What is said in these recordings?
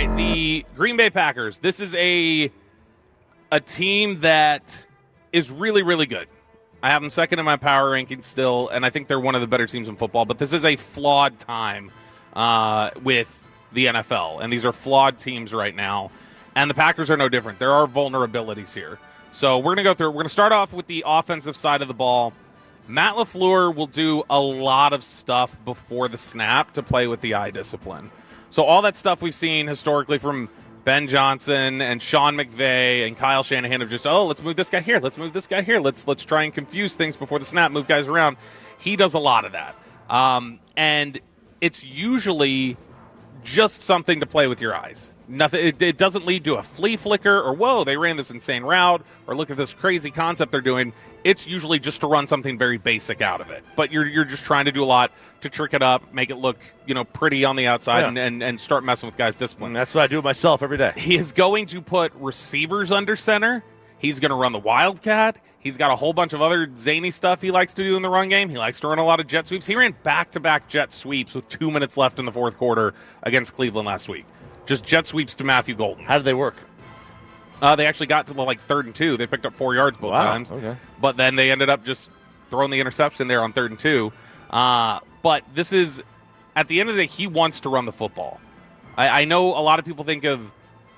right, the Green Bay Packers. This is a team that is really, really good. I have them second in my power rankings still, and I think they're one of the better teams in football. But this is a flawed time with the NFL, and these are flawed teams right now. And the Packers are no different. There are vulnerabilities here. So we're going to go through it. We're going to start off with the offensive side of the ball. Matt LaFleur will do a lot of stuff before the snap to play with the eye discipline. So all that stuff we've seen historically from Ben Johnson and Sean McVay and Kyle Shanahan of just, let's move this guy here, let's move this guy here, let's try and confuse things before the snap, move guys around. He does a lot of that. And it's usually just something to play with your eyes. Nothing. It doesn't lead to a flea flicker or, whoa, they ran this insane route, or look at this crazy concept they're doing. It's usually just to run something very basic out of it. But you're just trying to do a lot to trick it up, make it look pretty on the outside, and start messing with guys' discipline. And that's what I do myself every day. He is going to put receivers under center. He's going to run the Wildcat. He's got a whole bunch of other zany stuff he likes to do in the run game. He likes to run a lot of jet sweeps. He ran back-to-back jet sweeps with 2 minutes left in the fourth quarter against Cleveland last week. Just jet sweeps to Matthew Golden. How did they work? They actually got to the 3rd and 2. They picked up 4 yards both times. Okay. But then they ended up just throwing the interception there on 3rd and 2. But this is, at the end of the day, he wants to run the football. I know a lot of people think of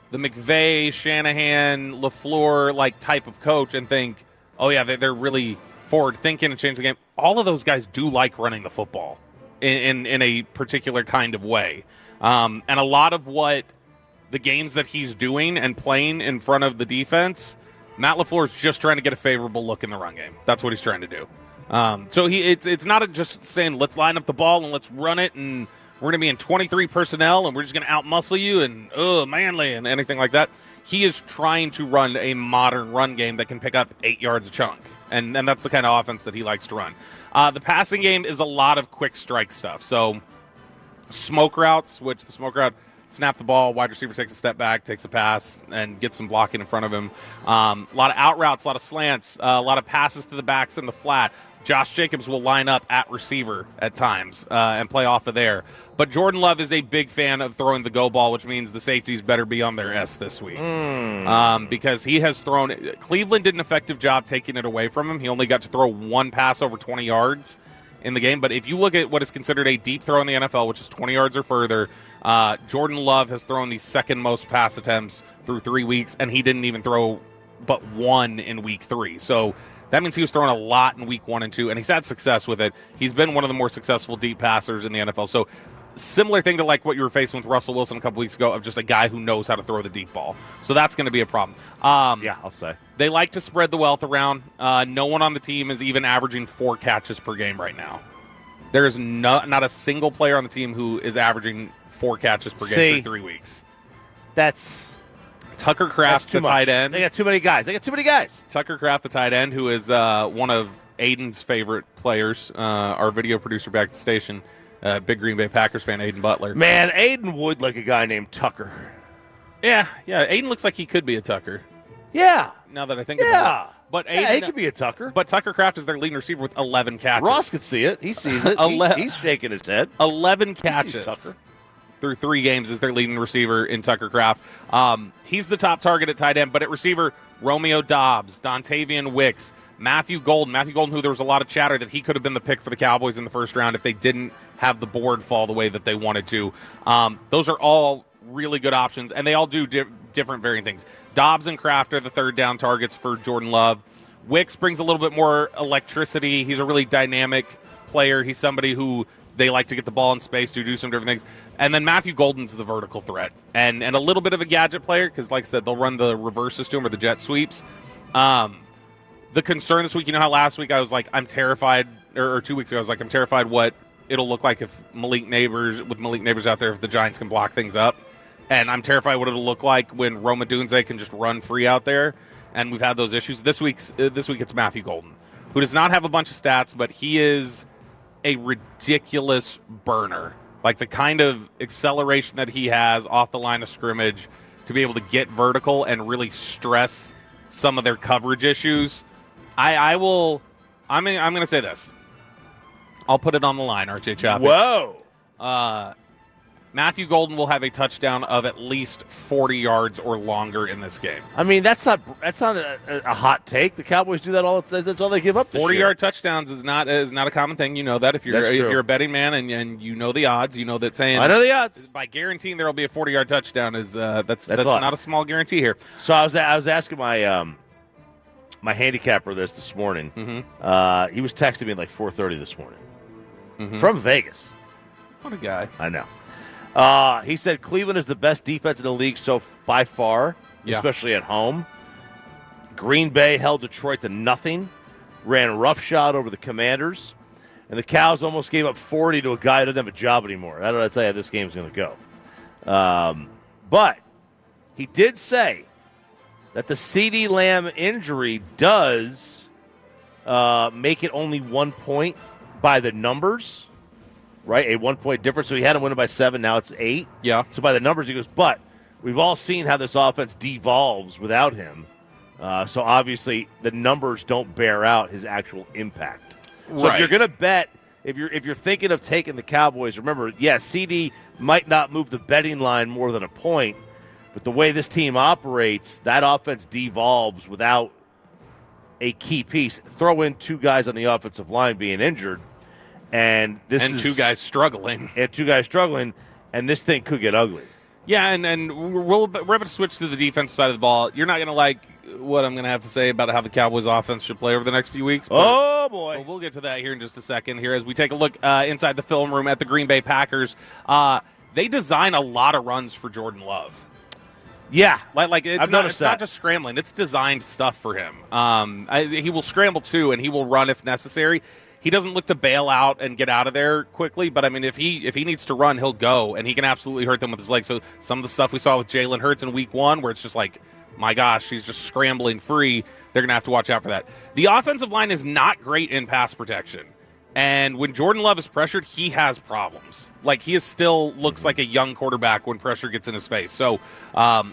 the McVay, Shanahan, LaFleur type of coach and think, oh yeah, they're really forward thinking and changing the game. All of those guys do like running the football in a particular kind of way. And a lot of what the games that he's doing and playing in front of the defense, Matt LaFleur is just trying to get a favorable look in the run game. That's what he's trying to do. So it's not just saying, let's line up the ball and let's run it, and we're going to be in 23 personnel and we're just going to out-muscle you and, manly and anything like that. He is trying to run a modern run game that can pick up 8 yards a chunk. And that's the kind of offense that he likes to run. The passing game is a lot of quick strike stuff. So smoke routes, which the smoke route, snap the ball, wide receiver takes a step back, takes a pass, and gets some blocking in front of him. A lot of out routes, a lot of slants, a lot of passes to the backs in the flat. Josh Jacobs will line up at receiver at times and play off of there. But Jordan Love is a big fan of throwing the go ball, which means the safeties better be on their S this week. Because he has thrown – Cleveland did an effective job taking it away from him. He only got to throw one pass over 20 yards in the game. But if you look at what is considered a deep throw in the NFL, which is 20 yards or further, Jordan Love has thrown the second most pass attempts through 3 weeks, and he didn't even throw but one in week 3. So that means he was throwing a lot in week 1 and 2, and he's had success with it. He's been one of the more successful deep passers in the NFL. So similar thing to what you were facing with Russell Wilson a couple weeks ago, of just a guy who knows how to throw the deep ball. So that's going to be a problem. I'll say. They like to spread the wealth around. No one on the team is even averaging 4 catches per game right now. There is not a single player on the team who is averaging 4 catches per game for 3 weeks. That's Tucker Kraft, the tight end. They got too many guys. Tucker Kraft, the tight end, who is one of Aiden's favorite players, our video producer back at the station, big Green Bay Packers fan, Aiden Butler. Man, Aiden would like a guy named Tucker. Yeah. Aiden looks like he could be a Tucker. Yeah. Now that I think about it. But Aiden, he could be a Tucker. But Tucker Kraft is their leading receiver with 11 catches. Ross could see it. He sees it. He's shaking his head. 11 catches. Tucker. Through 3 games is their leading receiver in Tucker Kraft. He's the top target at tight end, but at receiver, Romeo Doubs, Dontavian Wicks, Matthew Golden, who there was a lot of chatter that he could have been the pick for the Cowboys in the first round if they didn't have the board fall the way that they wanted to. Those are all really good options, and they all do different varying things. Doubs and Kraft are the third down targets for Jordan Love. Wicks brings a little bit more electricity. He's a really dynamic player. He's somebody who they like to get the ball in space to do some different things. And then Matthew Golden's the vertical threat. And a little bit of a gadget player because, like I said, they'll run the reverses to him or the jet sweeps. The concern this week, you know how last week I was like, I'm terrified, or 2 weeks ago I was like, I'm terrified what it'll look like if Malik Neighbors out there, if the Giants can block things up. And I'm terrified what it'll look like when Roma Dunze can just run free out there. And we've had those issues. This week it's Matthew Golden, who does not have a bunch of stats, but he is a ridiculous burner. Like the kind of acceleration that he has off the line of scrimmage to be able to get vertical and really stress some of their coverage issues. I'm going to say this. I'll put it on the line, RJ Choppy. Whoa. Matthew Golden will have a touchdown of at least 40 yards or longer in this game. I mean, that's not a hot take. The Cowboys do that all. That's all they give up. 40-yard touchdowns is not a common thing. You know that if you're a betting man and you know the odds, you know that saying I know the odds by guaranteeing there will be a 40-yard touchdown is that's not a small guarantee here. So I was asking my my handicapper this morning. Mm-hmm. He was texting me at like 4:30 this morning from Vegas. What a guy! I know. He said Cleveland is the best defense in the league by far, especially at home. Green Bay held Detroit to nothing, ran roughshod over the Commanders, and the Cows almost gave up 40 to a guy who doesn't have a job anymore. I don't know how to tell you how this game's going to go. But he did say that the CeeDee Lamb injury does make it only 1 point by the numbers. Right, a 1 point difference. So he had him winning by 7. Now it's 8. Yeah. So by the numbers, he goes, but we've all seen how this offense devolves without him. So obviously the numbers don't bear out his actual impact. So if you're going to bet, if you're thinking of taking the Cowboys, remember, CD might not move the betting line more than a point, but the way this team operates, that offense devolves without a key piece. Throw in 2 guys on the offensive line being injured. And 2 guys struggling. And this thing could get ugly. Yeah, and we're about to switch to the defensive side of the ball. You're not going to like what I'm going to have to say about how the Cowboys offense should play over the next few weeks. Oh, boy. We'll get to that here in just a second here as we take a look inside the film room at the Green Bay Packers. They design a lot of runs for Jordan Love. Yeah. It's not just scrambling. It's designed stuff for him. He will scramble, too, and he will run if necessary. He doesn't look to bail out and get out of there quickly, but I mean, if he needs to run, he'll go, and he can absolutely hurt them with his legs. So some of the stuff we saw with Jalen Hurts in Week 1, where it's just like, my gosh, he's just scrambling free, they're going to have to watch out for that. The offensive line is not great in pass protection, and when Jordan Love is pressured, he has problems. He still looks like a young quarterback when pressure gets in his face. So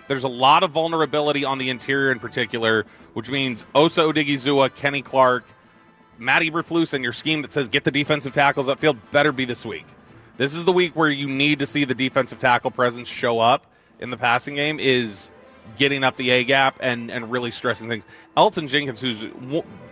there's a lot of vulnerability on the interior in particular, which means Osa Odigizua, Kenny Clark, Matt Eberflus, and your scheme that says get the defensive tackles upfield better be this week. This is the week where you need to see the defensive tackle presence show up in the passing game, is getting up the A-gap and really stressing things. Elton Jenkins, who's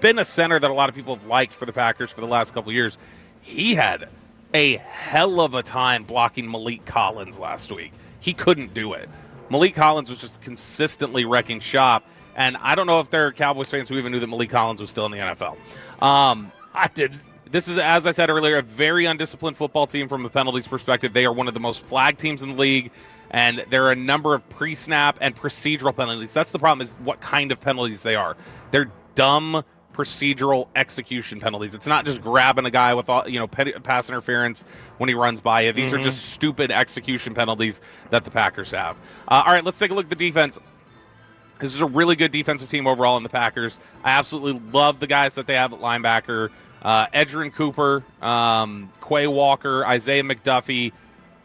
been a center that a lot of people have liked for the Packers for the last couple of years, he had a hell of a time blocking Malik Collins last week. He couldn't do it. Malik Collins was just consistently wrecking shop. And I don't know if there are Cowboys fans who even knew that Malik Collins was still in the NFL. I didn't. This is, as I said earlier, a very undisciplined football team from a penalties perspective. They are one of the most flagged teams in the league, and there are a number of pre-snap and procedural penalties. That's the problem, is what kind of penalties they are. They're dumb procedural execution penalties. It's not just grabbing a guy with pass interference when he runs by you. These are just stupid execution penalties that the Packers have. All right, let's take a look at the defense. This is a really good defensive team overall in the Packers. I absolutely love the guys that they have at linebacker. Edgerrin Cooper, Quay Walker, Isaiah McDuffie.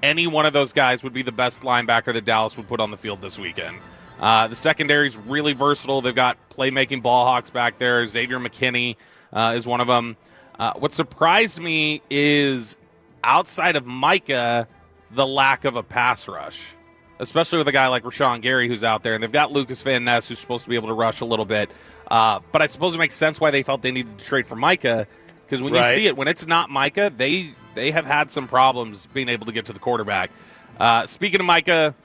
Any one of those guys would be the best linebacker that Dallas would put on the field this weekend. The secondary is really versatile. They've got playmaking ball hawks back there. Xavier McKinney is one of them. What surprised me is, outside of Micah, the lack of a pass rush, especially with a guy like Rashawn Gary who's out there. And they've got Lucas Van Ness, who's supposed to be able to rush a little bit. But I suppose it makes sense why they felt they needed to trade for Micah, because when you see it, when it's not Micah, they have had some problems being able to get to the quarterback. Speaking of Micah,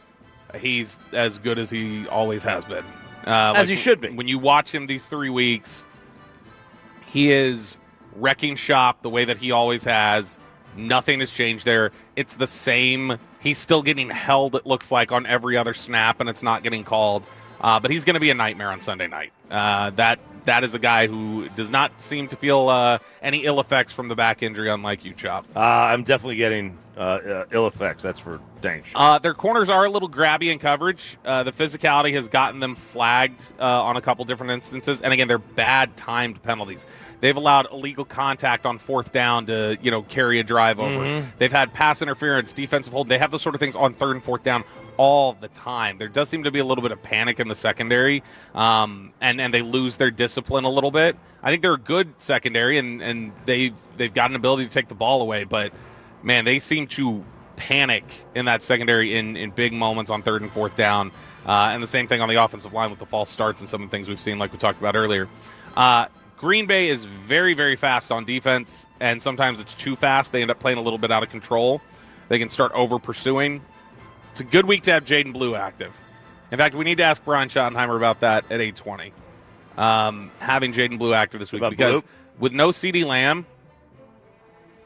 he's as good as he always has been. As he should be. When you watch him these 3 weeks, he is wrecking shop the way that he always has. Nothing has changed there. It's the same. He's still getting held, it looks like, on every other snap, and it's not getting called. But he's going to be a nightmare on Sunday night. That is a guy who does not seem to feel any ill effects from the back injury, unlike you, Chop. I'm definitely getting ill effects. That's for dang sure. Their corners are a little grabby in coverage. The physicality has gotten them flagged on a couple different instances. And, again, they're bad timed penalties. They've allowed illegal contact on 4th down to, carry a drive over. They've had pass interference, defensive hold. They have those sort of things on 3rd and 4th down all the time. There does seem to be a little bit of panic in the secondary, and they lose their discipline a little bit. I think they're a good secondary, and they've got an ability to take the ball away. But, man, they seem to panic in that secondary in big moments on 3rd and 4th down. And the same thing on the offensive line with the false starts and some of the things we've seen like we talked about earlier. Green Bay is very, very fast on defense, and sometimes it's too fast. They end up playing a little bit out of control. They can start over-pursuing. It's a good week to have Jaden Blue active. In fact, we need to ask Brian Schottenheimer about that at 8:20. Having Jaden Blue active this week because with no CeeDee Lamb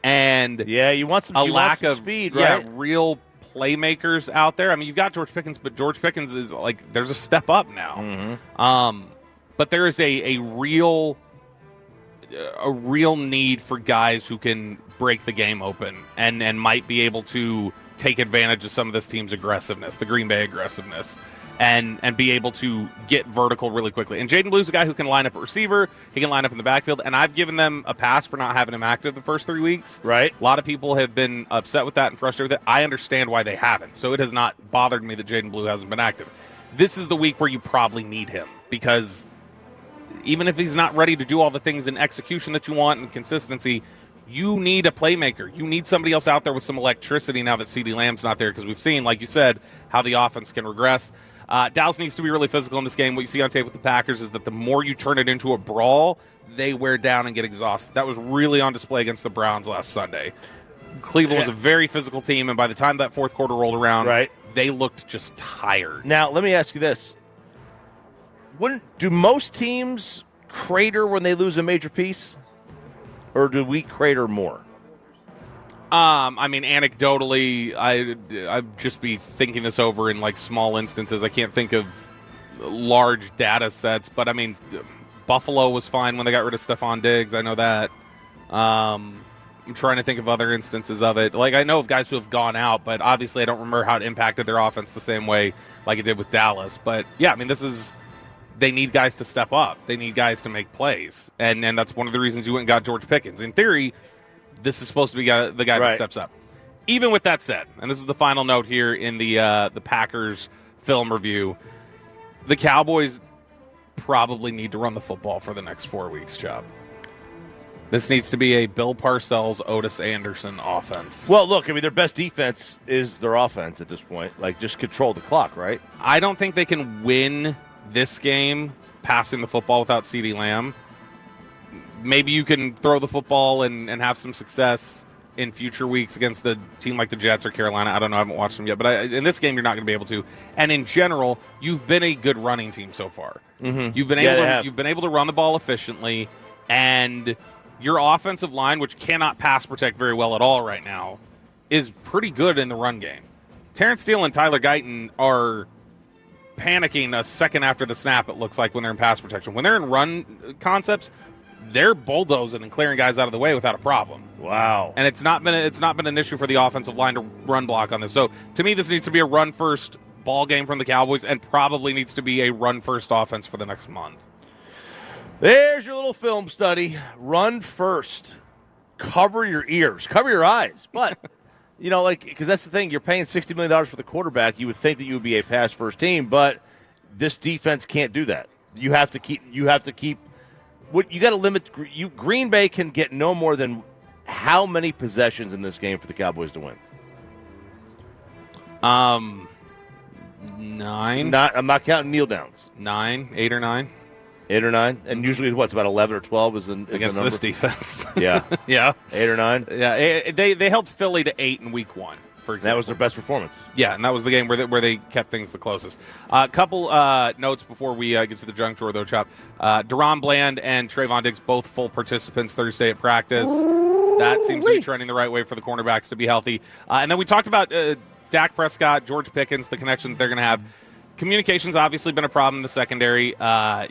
and you want some lack of speed, right? Real playmakers out there. I mean, you've got George Pickens, but George Pickens is like there's a step up now. Mm-hmm. But there is a real need for guys who can break the game open and might be able to take advantage of some of this team's aggressiveness, the Green Bay aggressiveness, and be able to get vertical really quickly. And Jaden Blue's a guy who can line up a receiver, he can line up in the backfield, and I've given them a pass for not having him active the first 3 weeks. Right. A lot of people have been upset with that and frustrated with it. I understand why they haven't, so it has not bothered me that Jaden Blue hasn't been active. This is the week where you probably need him because even if he's not ready to do all the things in execution that you want and consistency, you need a playmaker. You need somebody else out there with some electricity now that CeeDee Lamb's not there because we've seen, like you said, how the offense can regress. Dallas needs to be really physical in this game. What you see on tape with the Packers is that the more you turn it into a brawl, they wear down and get exhausted. That was really on display against the Browns last Sunday. Cleveland was a very physical team, and by the time that fourth quarter rolled around, they looked just tired. Now, let me ask you this. Do most teams crater when they lose a major piece, or do we crater more? I mean, anecdotally, I'd just be thinking this over in like small instances. I can't think of large data sets, but I mean, Buffalo was fine when they got rid of Stephon Diggs. I know that. I'm trying to think of other instances of it. Like, I know of guys who have gone out, but obviously I don't remember how it impacted their offense the same way like it did with Dallas. But yeah, I mean, they need guys to step up. They need guys to make plays. And that's one of the reasons you went and got George Pickens. In theory, this is supposed to be the guy that steps up. Even with that said, and this is the final note here in the Packers film review, the Cowboys probably need to run the football for the next 4 weeks, Chubb. This needs to be a Bill Parcells, Otis Anderson offense. Well, look, I mean, their best defense is their offense at this point. Like, just control the clock, right? I don't think they can win this game passing the football without CeeDee Lamb. Maybe you can throw the football and have some success in future weeks against a team like the Jets or Carolina. I don't know. I haven't watched them yet. But in this game, you're not going to be able to. And in general, you've been a good running team so far. Mm-hmm. You've been able to run the ball efficiently. And your offensive line, which cannot pass protect very well at all right now, is pretty good in the run game. Terrence Steele and Tyler Guyton are panicking a second after the snap, it looks like, when they're in pass protection. When they're in run concepts, they're bulldozing and clearing guys out of the way without a problem. Wow. And it's not been an issue for the offensive line to run block on this. So to me, this needs to be a run first ball game from the Cowboys and probably needs to be a run first offense for the next month. There's your little film study. Run first. Cover your ears. Cover your eyes. But you know, like, because that's the thing. You're paying $60 million for the quarterback. You would think that you would be a pass first team, but this defense can't do that. You have to keep. What you got to limit. Green Bay can get no more than how many possessions in this game for the Cowboys to win? 9. I'm not counting kneel downs. 9, 8 or 9. 8 or 9, and usually what's about 11 or 12 is against the number? This defense. Yeah, yeah, 8 or 9. Yeah, they held Philly to 8 in Week 1. For example, that was their best performance. Yeah, and that was the game where they kept things the closest. A couple notes before we get to the junk drawer, though, Chop. Deron Bland and Trayvon Diggs both full participants Thursday at practice. That seems to be trending the right way for the cornerbacks to be healthy. And then we talked about Dak Prescott, George Pickens, the connection that they're going to have. Communication's obviously been a problem in the secondary.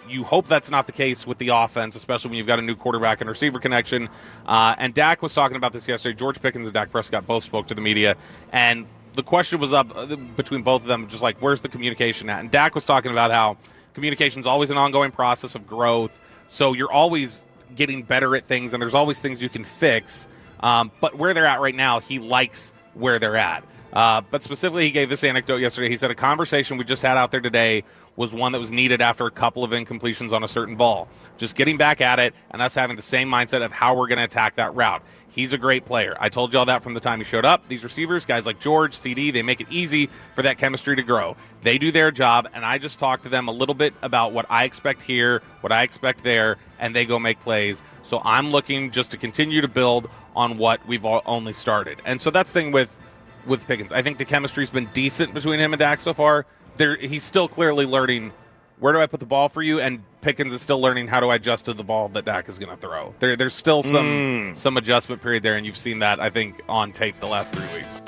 You hope that's not the case with the offense, especially when you've got a new quarterback and receiver connection. And Dak was talking about this yesterday. George Pickens and Dak Prescott both spoke to the media, and the question was up between both of them, just like, where's the communication at? And Dak was talking about how communication's always an ongoing process of growth, so you're always getting better at things, and there's always things you can fix. But where they're at right now, he likes where they're at. But specifically, he gave this anecdote yesterday. He said a conversation we just had out there today was one that was needed after a couple of incompletions on a certain ball. Just getting back at it and us having the same mindset of how we're going to attack that route. He's a great player. I told you all that from the time he showed up. These receivers, guys like George, CD, they make it easy for that chemistry to grow. They do their job, and I just talked to them a little bit about what I expect here, what I expect there, and they go make plays. So I'm looking just to continue to build on what we've only started. And so that's the thing with Pickens. I think the chemistry's been decent between him and Dak so far. He's still clearly learning, where do I put the ball for you? And Pickens is still learning, how do I adjust to the ball that Dak is going to throw. There's still some adjustment period there, and you've seen that, I think, on tape the last 3 weeks.